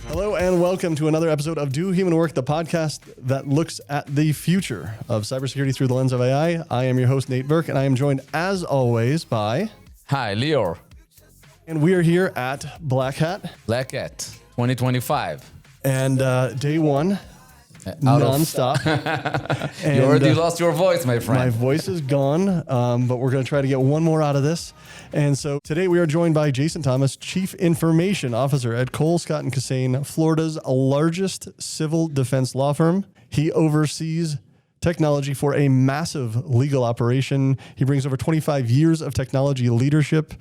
Hello and welcome to another episode of Do Human Work, the podcast that looks at the future of cybersecurity through the lens of AI. I am your host, Nate Burke, and I am joined, as always, by... Hi, Lior. And we are here at Black Hat. Black Hat 2025. And day one, nonstop. You already lost your voice, my friend. My voice is gone, but we're going to try to get one more out of this. And so today we are joined by Jason Thomas, Chief Information Officer at Cole, Scott & Kissane, Florida's largest civil defense law firm. He oversees technology for a massive legal operation. He brings over 25 years of technology leadership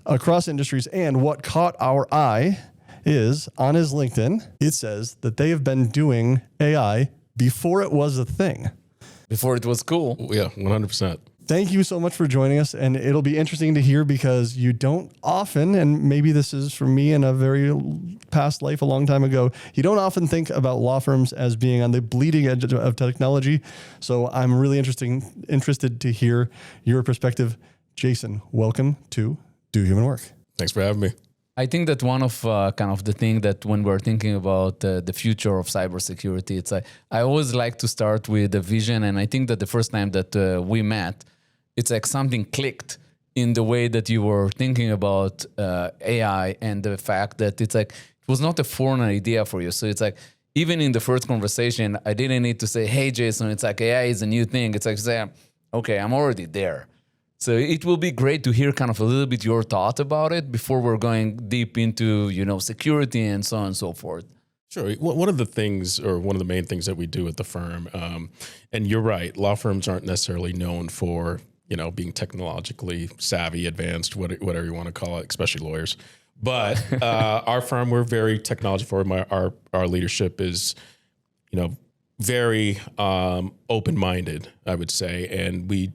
across industries. And what caught our eye is on his LinkedIn, it says that they have been doing AI before it was a thing. Before it was cool. Yeah, 100%. Thank you so much for joining us. And it'll be interesting to hear because you don't often, and maybe this is for me in a very past life a long time ago, you don't often think about law firms as being on the bleeding edge of technology. So I'm really interested to hear your perspective. Jason, welcome to Do Human Work. Thanks for having me. I think that one of kind of the thing that when we're thinking about the future of cybersecurity, it's like I always like to start with a vision. And I think that the first time that we met, it's like something clicked in the way that you were thinking about AI and the fact that it's like it was not a foreign idea for you. So it's like even in the first conversation, I didn't need to say, hey, Jason, it's like AI is a new thing. It's like, say, okay, I'm already there. So it will be great to hear kind of a little bit your thought about it before we're going deep into, security and so on and so forth. Sure. One of the things, or one of the main things that we do at the firm, and you're right, law firms aren't necessarily known for, being technologically savvy, advanced, whatever you want to call it, especially lawyers. But our firm, we're very technology forward. Our leadership is, very open-minded, I would say, and we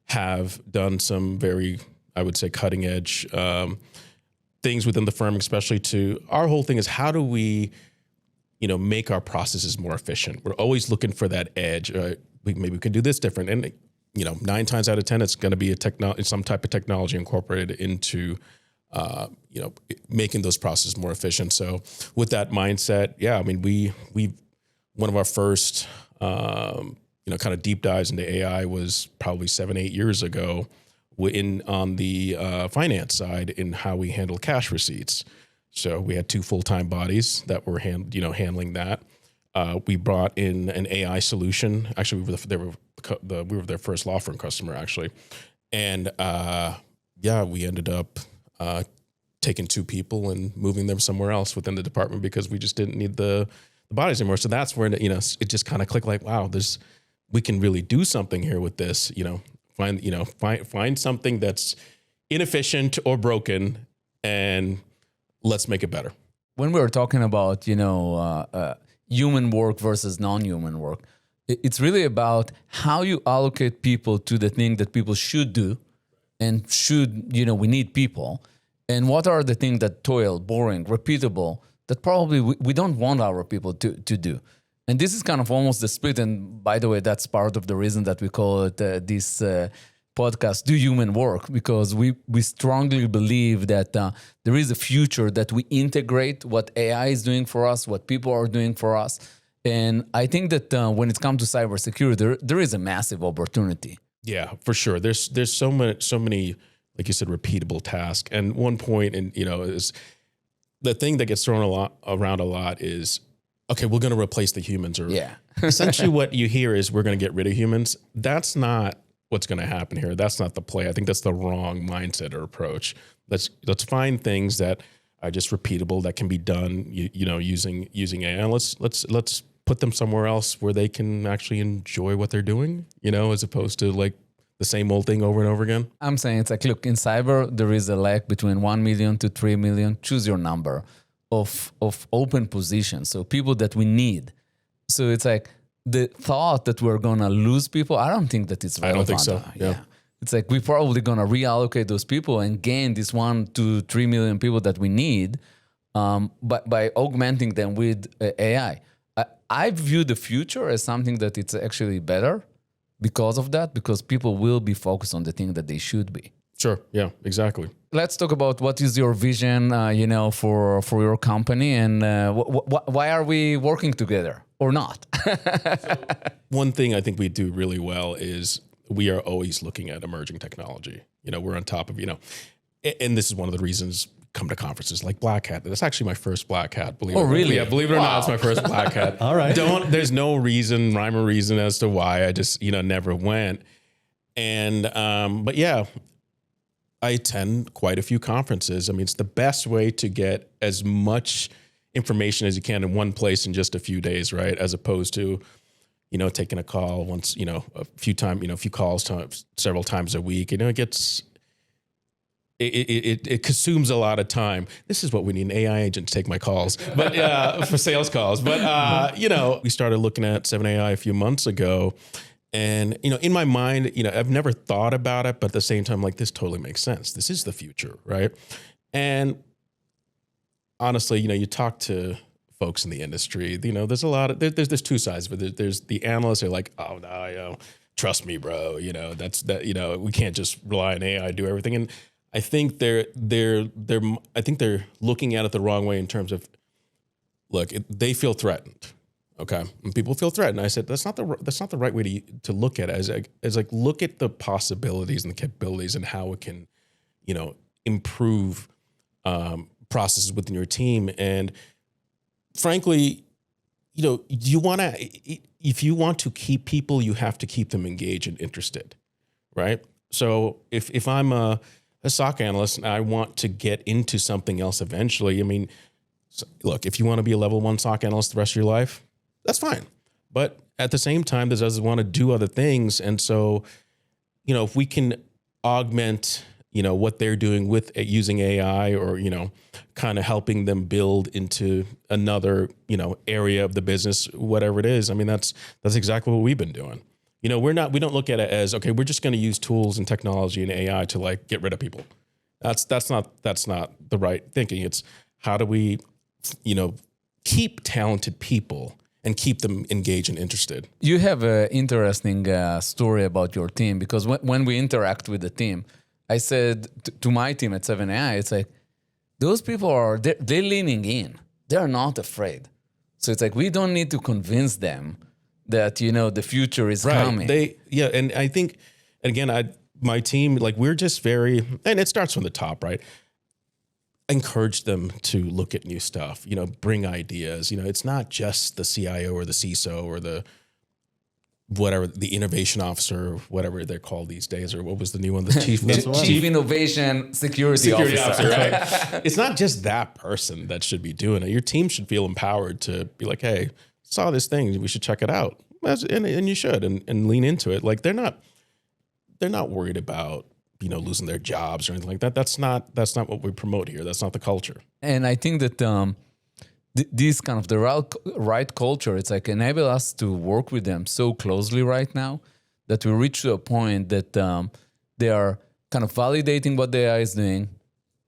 have done some very, I would say, cutting edge things within the firm, especially our whole thing is how do we, make our processes more efficient? We're always looking for that edge. Maybe we can do this different. And, 9 times out of 10, it's going to be some type of technology incorporated into, making those processes more efficient. So with that mindset, yeah, I mean, we one of our first, kind of deep dives into AI was probably 7-8 years ago on the finance side in how we handle cash receipts. So we had 2 full-time bodies that were handling that. We brought in an AI solution. Actually, we were their first law firm customer, actually. And we ended up taking 2 people and moving them somewhere else within the department because we just didn't need the bodies anymore. So that's where it just kind of clicked like, wow, we can really do something here with this, find something that's inefficient or broken and let's make it better. When we were talking about, human work versus non-human work, it's really about how you allocate people to the thing that people should do and we need people. And what are the things that toil, boring, repeatable, that probably we don't want our people to do. And this is kind of almost the split. And by the way, that's part of the reason that we call it this podcast, Do Human Work, because we strongly believe that there is a future that we integrate what AI is doing for us, what people are doing for us. And I think that when it comes to cybersecurity, there is a massive opportunity. Yeah, for sure. There's so many, like you said, repeatable tasks. And one point, is the thing that gets thrown around a lot is, okay, we're going to replace the humans. Or essentially what you hear is we're going to get rid of humans. That's not what's going to happen here. That's not the play. I think that's the wrong mindset or approach. Let's find things that are just repeatable, that can be done, using AI. And let's put them somewhere else where they can actually enjoy what they're doing, as opposed to like the same old thing over and over again. I'm saying it's like, look, in cyber, there is a lack between 1 million to 3 million. Choose your number. Of open positions, so people that we need. So it's like the thought that we're gonna lose people, I don't think that it's relevant. I don't think so. Yeah. It's like we're probably gonna reallocate those people and gain this 1 to 3 million people that we need, but by augmenting them with AI. I view the future as something that it's actually better because of that, because people will be focused on the thing that they should be. Sure. Yeah, exactly. Let's talk about what is your vision, for your company, and why are we working together or not? One thing I think we do really well is we are always looking at emerging technology. We're on top of, and this is one of the reasons come to conferences like Black Hat. That's actually my first Black Hat. Believe it or not. Really? Yeah, believe it or not, it's my first Black Hat. All right. There's no rhyme or reason as to why I just, never went. And, but yeah, I attend quite a few conferences. I mean, it's the best way to get as much information as you can in one place in just a few days, right? As opposed to, taking a call once, a few calls several times a week. It consumes a lot of time. This is what we need, an AI agent to take my calls, but for sales calls. But we started looking at 7AI a few months ago, and in my mind, I've never thought about it, but at the same time, like, this totally makes sense. This is the future, right? And honestly, you talk to folks in the industry. There's a lot of there's two sides of it. There's the analysts who are like, oh no, trust me, bro. That's we can't just rely on AI to do everything. And I think they're looking at it the wrong way in terms of, look, they feel threatened. Okay, and people feel threatened. I said that's not the right way to look at it. As like look at the possibilities and the capabilities and how it can, improve processes within your team. And frankly, if you want to keep people, you have to keep them engaged and interested, right? So if I'm a SOC analyst and I want to get into something else eventually, I mean, look, if you want to be a level 1 SOC analyst the rest of your life, that's fine. But at the same time, there's others want to do other things. And so, if we can augment, what they're doing with using AI or, kind of helping them build into another, area of the business, whatever it is. I mean, that's exactly what we've been doing. We don't look at it as, okay, we're just going to use tools and technology and AI to like get rid of people. That's not the right thinking. It's how do we, keep talented people and keep them engaged and interested. You have an interesting story about your team, because when we interact with the team, I said to my team at 7AI, it's like, those people they're leaning in. They're not afraid. So it's like, we don't need to convince them that, the future is coming. And I think, again, my team, like, we're just very, and it starts from the top, right? Encourage them to look at new stuff, bring ideas. It's not just the CIO or the CISO or the innovation officer, or whatever they're called these days, or what was the new one? The chief innovation security officer, right? It's not just that person that should be doing it. Your team should feel empowered to be like, hey, saw this thing, we should check it out. And you should, and lean into it. Like, they're not worried about, losing their jobs or anything like that. That's not what we promote here. That's not the culture. And I think that this kind of the right culture, it's like enable us to work with them so closely right now that we reach to a point that they are kind of validating what the AI is doing,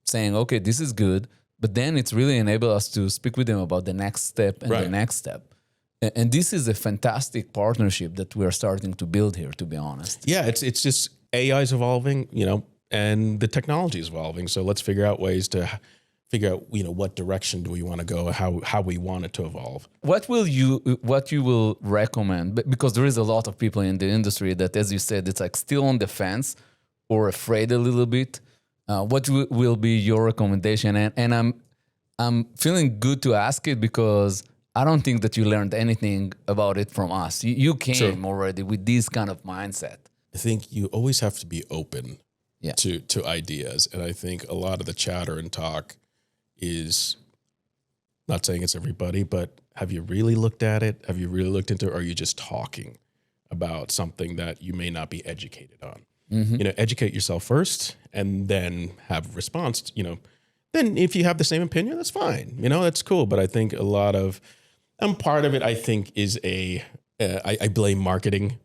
saying, okay, this is good. But then it's really enable us to speak with them about the next step and the next step. And this is a fantastic partnership that we're starting to build here, to be honest. Yeah, it's just AI is evolving, and the technology is evolving. So let's figure out ways to figure out, what direction do we want to go, how we want it to evolve. What you will recommend? Because there is a lot of people in the industry that, as you said, it's like still on the fence or afraid a little bit. What will be your recommendation? And I'm feeling good to ask it because I don't think that you learned anything about it from us. You came already with this kind of mindset. I think you always have to be open to ideas. And I think a lot of the chatter and talk is, not saying it's everybody, but have you really looked at it? Have you really looked into it? Or are you just talking about something that you may not be educated on? Mm-hmm. Educate yourself first and then have a response, then if you have the same opinion, that's fine. That's cool. But I think a lot of, and part of it, I think, is I blame marketing.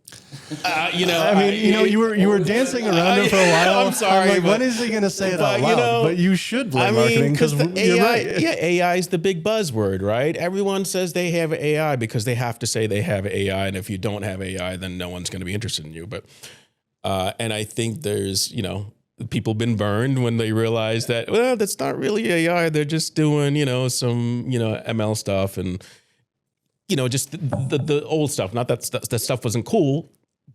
You were dancing around it for a while. I'm sorry. I'm like, when is he going to say it out loud? But you should blame marketing because you're right. Yeah, AI is the big buzzword, right? Everyone says they have AI because they have to say they have AI, and if you don't have AI, then no one's going to be interested in you. But and I think there's people been burned when they realize that, well, that's not really AI. They're just doing, some, ML stuff and, just the old stuff. Not that stuff wasn't cool,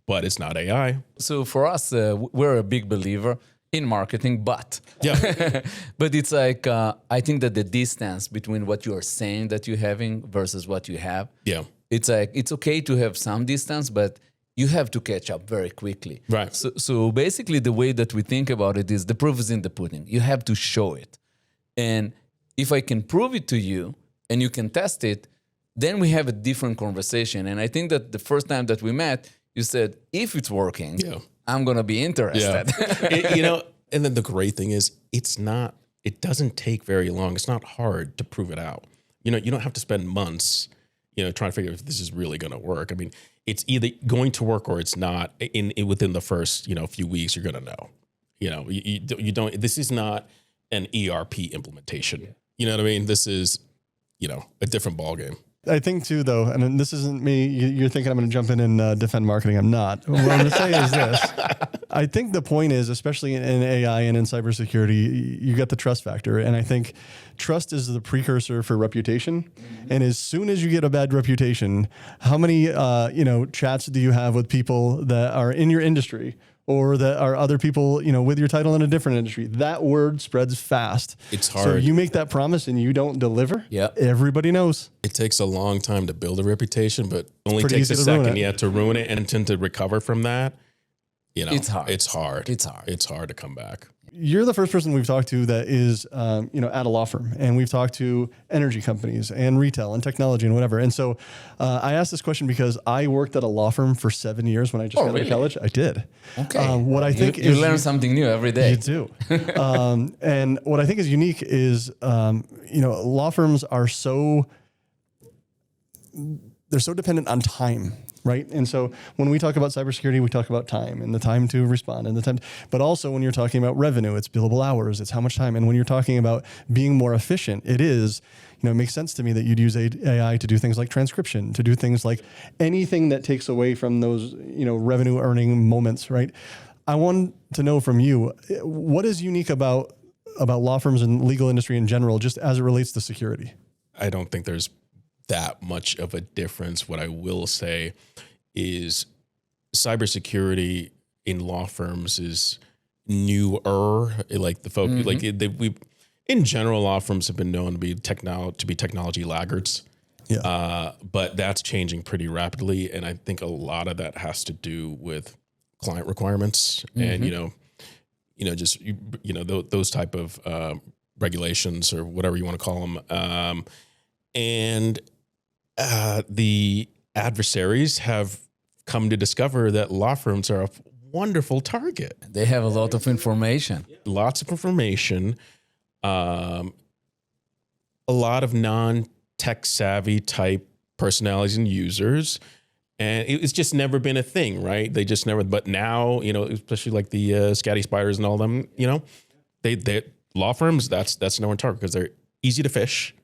but it's not AI. So for us, we're a big believer in marketing, but Yeah. but it's like I think that the distance between what you are saying that you're having versus what you have, Yeah. it's like it's okay to have some distance, but you have to catch up very quickly. Right. So basically, the way that we think about it is the proof is in the pudding. You have to show it, and if I can prove it to you and you can test it, then we have a different conversation. And I think that the first time that we met, you said, if it's working, Yeah. I'm going to be interested. And then the great thing is it doesn't take very long. It's not hard to prove it out. You don't have to spend months, trying to figure out if this is really going to work. I mean, it's either going to work or it's not. Within the first, few weeks, you're going to know. You don't. This is not an ERP implementation. You know what I mean? This is, a different ballgame. I think too, though, and this isn't me. You're thinking I'm going to jump in and defend marketing. I'm not. What I'm going to say is this. I think the point is, especially in AI and in cybersecurity, you get the trust factor. And I think trust is the precursor for reputation. Mm-hmm. And as soon as you get a bad reputation, how many, chats do you have with people that are in your industry or that are other people, with your title in a different industry? That word spreads fast. It's hard. So you make that promise and you don't deliver. Yeah. Everybody knows. It takes a long time to build a reputation, but only Pretty takes a easy to ruin second. it. Yeah, to ruin it and to recover from that. It's hard. It's hard. It's hard. It's hard to come back. You're the first person we've talked to that is, at a law firm, and we've talked to energy companies and retail and technology and whatever. And so I asked this question because I worked at a law firm for 7 years when I just got out of college. I did. Okay. What I think you is learn something new every day. You do. And what I think is unique is, law firms are they're so dependent on time, right? And so when we talk about cybersecurity, we talk about time and the time to respond and the time, but also when you're talking about revenue, it's billable hours, it's how much time. And when you're talking about being more efficient, it is, it makes sense to me that you'd use AI to do things like transcription, to do things like anything that takes away from those, revenue earning moments, right? I want to know from you, what is unique about law firms and legal industry in general, just as it relates to security? I don't think there's that much of a difference. What I will say is cybersecurity in law firms is newer. Like the folk, we in general, law firms have been known to be technology laggards. Yeah. But that's changing pretty rapidly, and I think a lot of that has to do with client requirements and those type of regulations or whatever you want to call them. And the adversaries have come to discover that law firms are a wonderful target. They have a lot of information. Lots of information, a lot of non-tech savvy type personalities and users. And it's just never been a thing, right? They just never, but now, especially like the Scatty Spiders and all them, they law firms, that's no one target because they're easy to fish.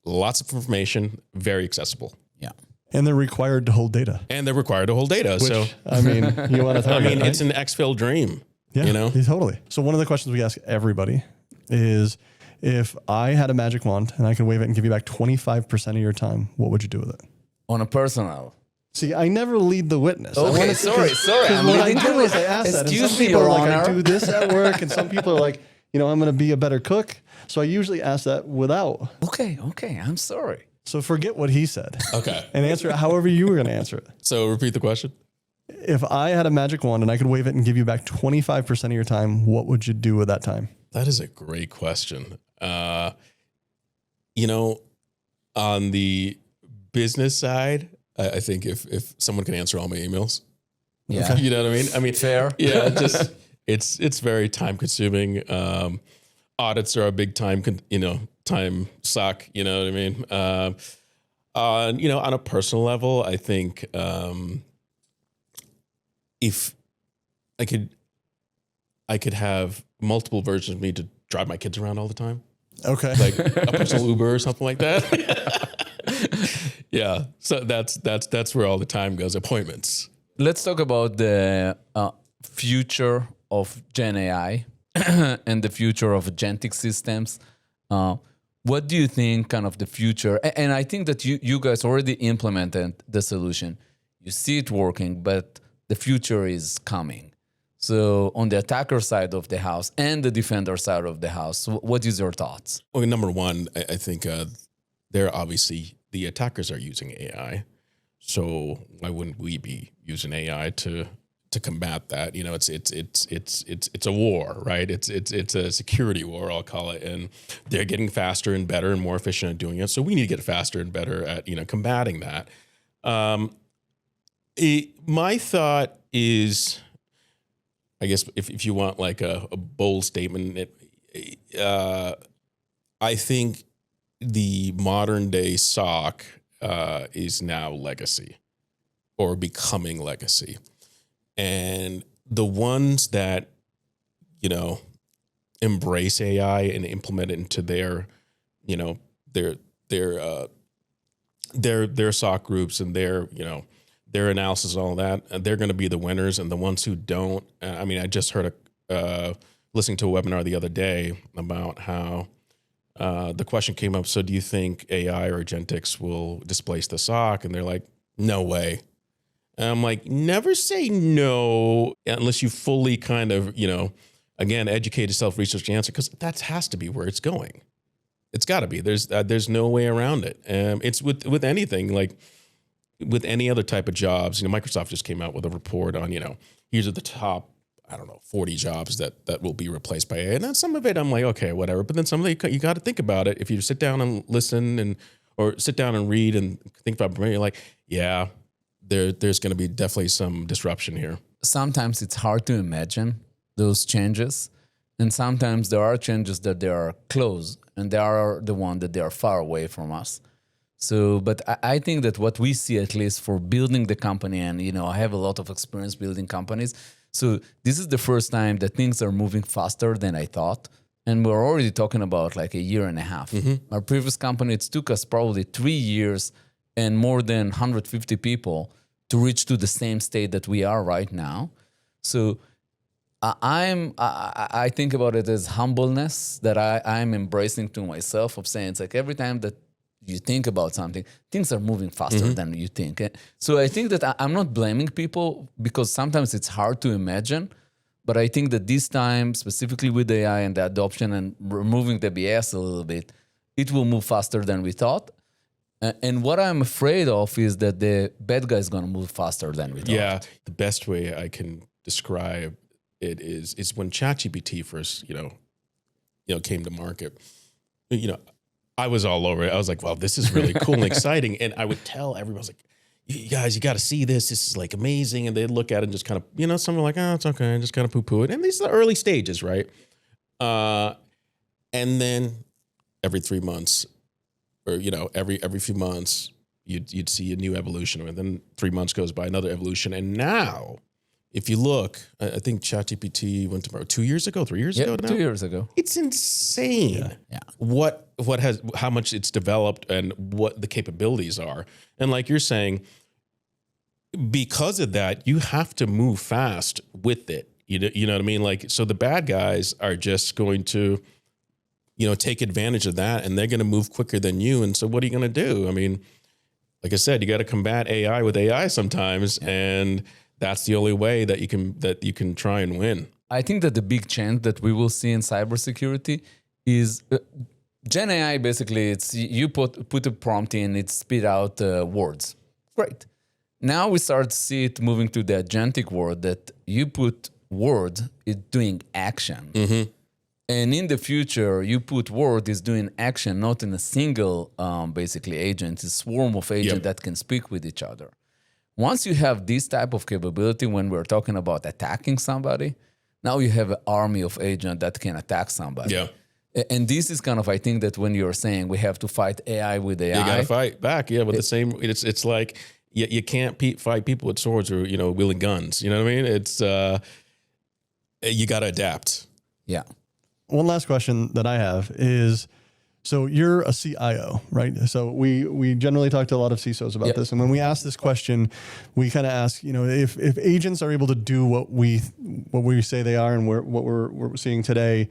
Lots of information, very accessible. Yeah. And they're required to hold data. And they're required to hold data. Which, so, you want to target, right? it's an exfil dream. Yeah, totally. So one of the questions we ask everybody is, if I had a magic wand and I could wave it and give you back 25% of your time, what would you do with it? On a personal. See, I never lead the witness. Okay, sorry. Because what I do is I ask that. And Excuse some me, people are Your like, I Honor. do this at work. And some people are like, I'm going to be a better cook. So I usually ask that without. Okay, I'm sorry. So forget what he said. Okay. And answer it however you were going to answer it. So repeat the question. If I had a magic wand and I could wave it and give you back 25% of your time, what would you do with that time? That is a great question. On the business side, I think if someone can answer all my emails, Yeah. you know what I mean? I mean, Fair. Yeah, just it's very time consuming. Audits are a big time suck. You know what I mean? On a personal level, I think if I could have multiple versions of me to drive my kids around all the time. Okay. Like a personal Uber or something like that. Yeah. So that's where all the time goes. Appointments. Let's talk about the future of Gen AI and the future of agentic systems. What do you think kind of the future? And I think that you guys already implemented the solution. You see it working, but the future is coming. So on the attacker side of the house and the defender side of the house, what is your thoughts? Well, number one, I think they're obviously, the attackers are using AI. So why wouldn't we be using AI to combat that? You know, it's a war, right? It's a security war, I'll call it, and they're getting faster and better and more efficient at doing it. So we need to get faster and better at combating that. My thought is, I guess if you want like a bold statement, I think the modern day SOC is now legacy or becoming legacy. And the ones that, embrace AI and implement it into their SOC groups and their analysis and all that, they're going to be the winners. And the ones who don't, I just heard listening to a webinar the other day about how the question came up, so do you think AI or agentics will displace the SOC? And they're like, no way. And I'm like, never say no unless you fully kind of, again, educate yourself, research the answer, because that has to be where it's going. It's got to be. There's no way around it. It's with anything, like with any other type of jobs. Microsoft just came out with a report on, here's the top, 40 jobs that will be replaced by AI. And then some of it, I'm like, okay, whatever. But then some of it, you got to think about it. If you sit down and listen or sit down and read and think about it, you're like, yeah, there's going to be definitely some disruption here. Sometimes it's hard to imagine those changes. And sometimes there are changes that they are close and there are the one that they are far away from us. So, but I think that what we see, at least for building the company, and, I have a lot of experience building companies. So this is the first time that things are moving faster than I thought. And we're already talking about like a year and a half. Mm-hmm. Our previous company, it took us probably 3 years and more than 150 people to reach to the same state that we are right now. So I think about it as humbleness that I'm embracing to myself, of saying it's like every time that you think about something, things are moving faster than you think. So I think that I'm not blaming people, because sometimes it's hard to imagine. But I think that this time, specifically with AI and the adoption and removing the BS a little bit, it will move faster than we thought. And what I'm afraid of is that the bad guy is going to move faster than we thought. Yeah, the best way I can describe it is when ChatGPT first, came to market. I was all over it. I was like, wow, this is really cool and exciting. And I would tell everyone, I was like, you guys, you got to see this. This is like amazing. And they'd look at it and just kind of, some were like, oh, it's okay. And just kind of poo-poo it. And these are the early stages, right? And then every 3 months, or every few months, you'd see a new evolution, and then 3 months goes by, another evolution. And now, if you look, I think ChatGPT went to 2 years ago, 3 years ago now. 2 years ago. It's insane. Yeah. How much it's developed and what the capabilities are. And like you're saying, because of that, you have to move fast with it. You know what I mean? Like, so the bad guys are just going to, take advantage of that, and they're going to move quicker than you. And so what are you going to do? I mean, like I said, you got to combat AI with AI sometimes. And that's the only way that you can try and win. I think that the big change that we will see in cybersecurity is Gen AI. Basically, it's you put a prompt in, it spit out words. Great. Now we start to see it moving to the agentic world, that you put word, it's doing action. Mm-hmm. And in the future, you put word is doing action, not in a single basically agent. It's a swarm of agents that can speak with each other. Once you have this type of capability, when we're talking about attacking somebody, now you have an army of agents that can attack somebody. Yeah. And this is kind of, I think that when you're saying we have to fight AI with AI. You got to fight back, with the same, it's like you can't fight people with swords or, wielding guns. You know what I mean? It's, you got to adapt. Yeah. One last question that I have is, So you're a CIO, right? So we generally talk to a lot of CISOs about this, and when we ask this question, we kind of ask, if agents are able to do what we say they are, and what we're seeing today,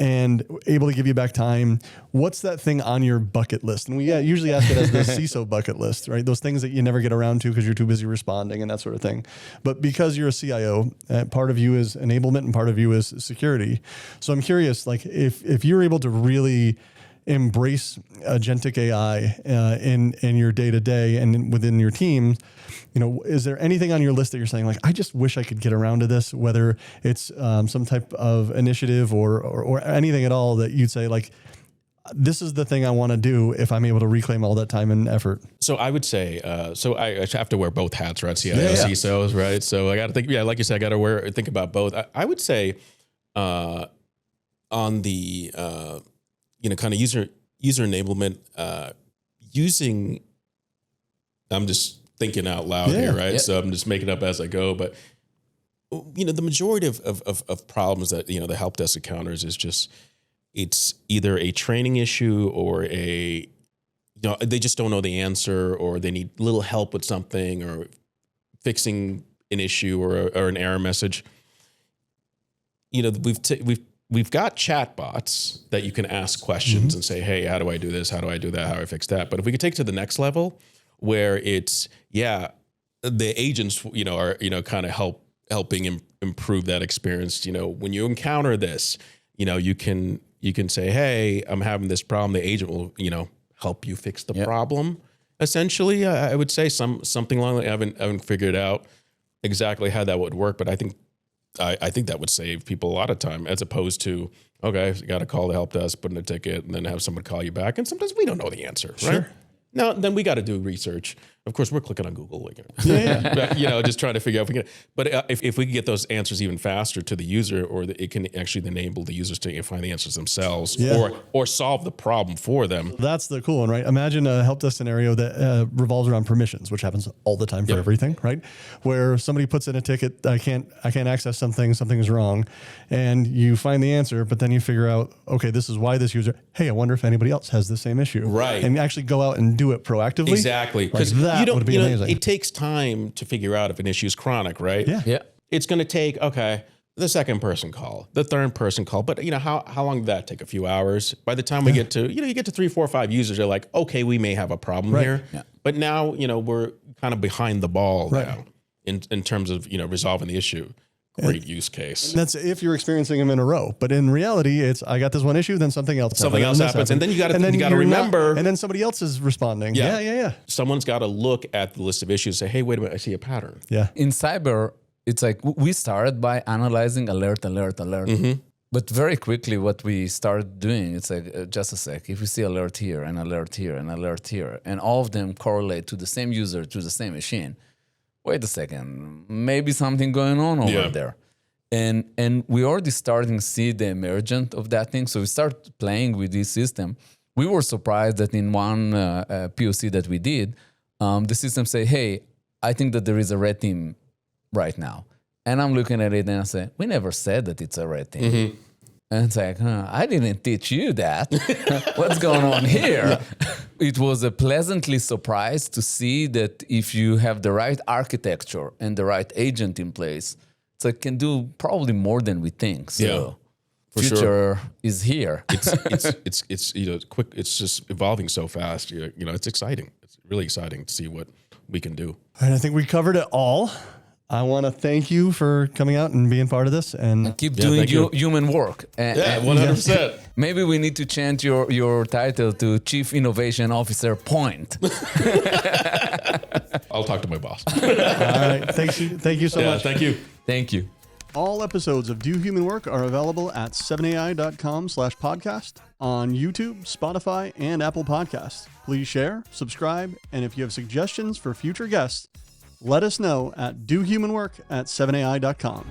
and able to give you back time, what's that thing on your bucket list? And we usually ask it as the CISO bucket list, right? Those things that you never get around to because you're too busy responding and that sort of thing. But because you're a CIO, part of you is enablement and part of you is security. So I'm curious, like if you're able to really embrace agentic AI in your day-to-day and within your team, is there anything on your list that you're saying, like, I just wish I could get around to this, whether it's some type of initiative or anything at all that you'd say, like, this is the thing I want to do if I'm able to reclaim all that time and effort? So I would say, I have to wear both hats, right? CIO, CISOs, right? So I got to think, like you said, I got to think about both. I would say on the, kind of user enablement, I'm just thinking out loud here, right? Yeah. So I'm just making up as I go. But, the majority of problems that, the help desk encounters is just, it's either a training issue or they just don't know the answer, or they need little help with something, or fixing an issue or an error message. We've got chatbots that you can ask questions and say, hey, how do I do this? How do I do that? How do I fix that? But if we could take it to the next level where it's, the agents, are, kind of helping improve that experience. When you encounter this, you can say, hey, I'm having this problem. The agent will, help you fix the problem. Essentially, I would say something along that. I haven't figured out exactly how that would work, but I think that would save people a lot of time, as opposed to, okay, you got to call the help desk, put in a ticket, and then have someone call you back. And sometimes we don't know the answer, right? Sure. Now, then we got to do research. Of course, we're clicking on Google, just trying to figure out if we can. But if we can get those answers even faster to the user, or it can actually enable the users to find the answers themselves, or solve the problem for them. That's the cool one, right? Imagine a help desk scenario that revolves around permissions, which happens all the time for everything, right? Where somebody puts in a ticket, I can't access something is wrong, and you find the answer, but then you figure out, okay, this is why this user. Hey, I wonder if anybody else has the same issue, right? And actually go out and do it proactively. Exactly, because that would be amazing. It takes time to figure out if an issue is chronic, right? Yeah. It's going to take, the second person call, the third person call, but how long did that take? A few hours. By the time we get to, you get to 3, 4, 5 users, they're like, okay, we may have a problem here. Yeah. But now, we're kind of behind the ball now in terms of, resolving the issue. Great use case. That's if you're experiencing them in a row. But in reality, it's, I got this one issue, then something else happens. And then you got to remember. And then somebody else is responding. Yeah. Someone's got to look at the list of issues and say, hey, wait a minute, I see a pattern. Yeah. In cyber, it's like we started by analyzing alert. Mm-hmm. But very quickly, what we started doing, it's like, just a sec, if we see alert here, and alert here, and alert here, and all of them correlate to the same user, to the same machine, wait a second, maybe something going on over there. And we already starting to see the emergence of that thing. So we start playing with this system. We were surprised that in one POC that we did, the system say, hey, I think that there is a red team right now. And I'm looking at it and I say, we never said that it's a red team. Mm-hmm. And it's like, I didn't teach you that. What's going on here? It was a pleasantly surprised to see that if you have the right architecture and the right agent in place, it can do probably more than we think. So future is here. It's quick. It's just evolving so fast. It's exciting. It's really exciting to see what we can do. And I think we covered it all. I want to thank you for coming out and being part of this, and keep doing human work. 100%. Maybe we need to change your title to Chief Innovation Officer Point. I'll talk to my boss. All right. Thank you so much. Thank you. Thank you. All episodes of Do Human Work are available at 7ai.com/podcast on YouTube, Spotify, and Apple Podcasts. Please share, subscribe, and if you have suggestions for future guests, let us know at dohumanwork@7ai.com.